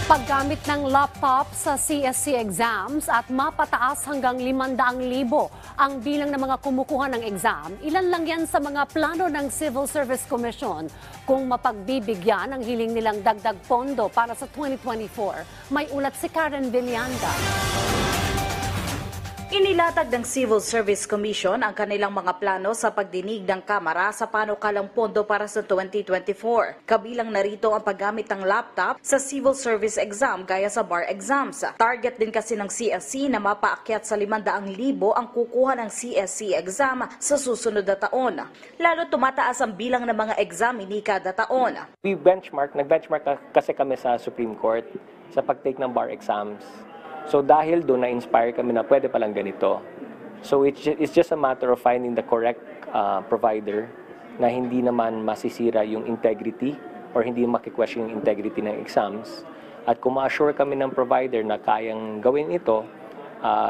Paggamit ng laptop sa CSC exams at mapataas hanggang 500,000 ang bilang ng mga kumukuha ng exam, ilan lang yan sa mga plano ng Civil Service Commission kung mapagbibigyan ang hiling nilang dagdag pondo para sa 2024. May ulat si Karen Villanda. Inilatag ng Civil Service Commission ang kanilang mga plano sa pagdinig ng Kamara sa panukalang pondo para sa 2024. Kabilang narito ang paggamit ng laptop sa civil service exam gaya sa bar exams. Target din kasi ng CSC na mapaakyat sa 500,000 ang kukuha ng CSC exam sa susunod na taon. Lalo tumataas ang bilang ng mga examinee kada taon. Nag-benchmark kasi kami sa Supreme Court sa pag-take ng bar exams. So dahil doon na-inspire kami na pwede palang ganito. So it's just a matter of finding the correct provider na hindi naman masisira yung integrity or hindi maki-question yung integrity ng exams. At kung ma-assure kami ng provider na kayang gawin ito,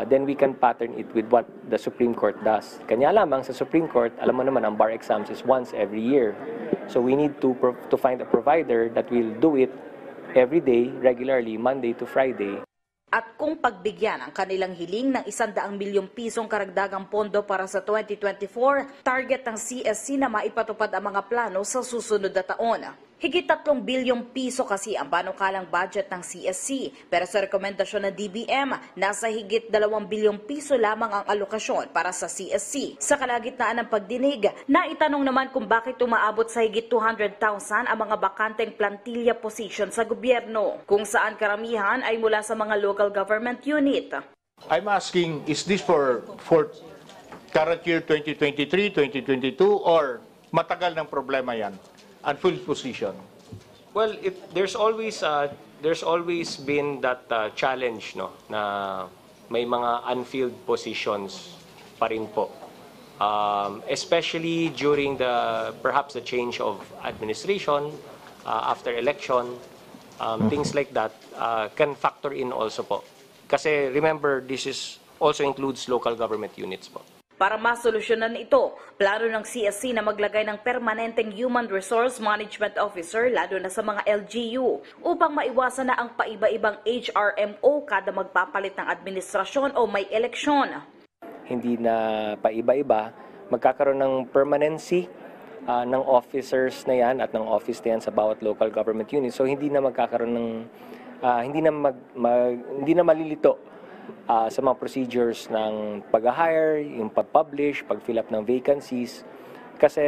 then we can pattern it with what the Supreme Court does. Kanya lamang sa Supreme Court, alam mo naman ang bar exams is once every year. So we need to find a provider that will do it every day, regularly, Monday to Friday. At kung pagbigyan ang kanilang hiling ng 100 milyong pisong karagdagang pondo para sa 2024, target ng CSC na maipatupad ang mga plano sa susunod na taon. Higit 3 bilyong piso kasi ang panukalang budget ng CSC, pero sa rekomendasyon ng DBM, nasa higit 2 bilyong piso lamang ang alokasyon para sa CSC. Sa kalagitnaan ng pagdinig, naitanong naman kung bakit umaabot sa higit 200,000 ang mga bakanteng plantilla position sa gobyerno, kung saan karamihan ay mula sa mga local government unit. I'm asking, is this for current year 2023, 2022, or matagal ng problema yan? Unfilled position. Well, there's always been that challenge, no, na may mga unfilled positions pa rin po. Especially during perhaps the change of administration after election, things like that can factor in also po. Kasi remember, this also includes local government units po. Para masolusyonan ito, plano ng CSC na maglagay ng permanenteng Human Resource Management Officer lalo na sa mga LGU upang maiwasan na ang paiba-ibang HRMO kada magpapalit ng administrasyon o may eleksyon. Hindi na paiba-iba, magkakaroon ng permanency ng officers na yan at ng office na yan sa bawat local government unit. So hindi na magkakaroon ng, hindi na malilito sa mga procedures ng pag-hire, yung pag-publish, pag-fill up ng vacancies. Kasi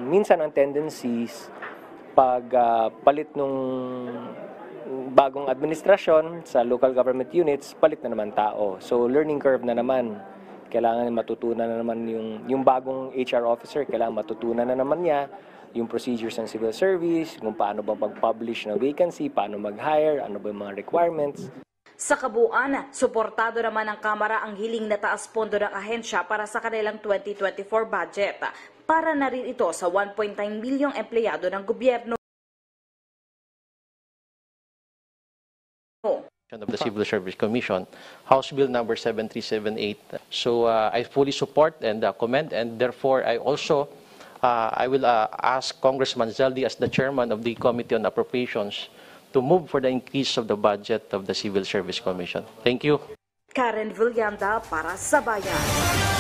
minsan ang tendencies, pag palit nung bagong administrasyon sa local government units, palit na naman tao. So learning curve na naman. Kailangan matutunan na naman yung bagong HR officer, kailangan matutunan na naman niya yung procedures ng civil service, kung paano ba mag-publish ng vacancy, paano mag-hire, ano ba yung mga requirements. Sa kabuuan, suportado naman ng Kamara ang hiling na taas pondo ng ahensya para sa kanilang 2024 budget. Para na rin ito sa 1.9 milyong empleyado ng gobyerno. Of the Civil Service Commission, House Bill number 7378. So I fully support and commend, and therefore I also I will ask Congressman Zaldi as the chairman of the Committee on Appropriations to move for the increase of the budget of the Civil Service Commission. Thank you. Karen Villanda para sa Bayan.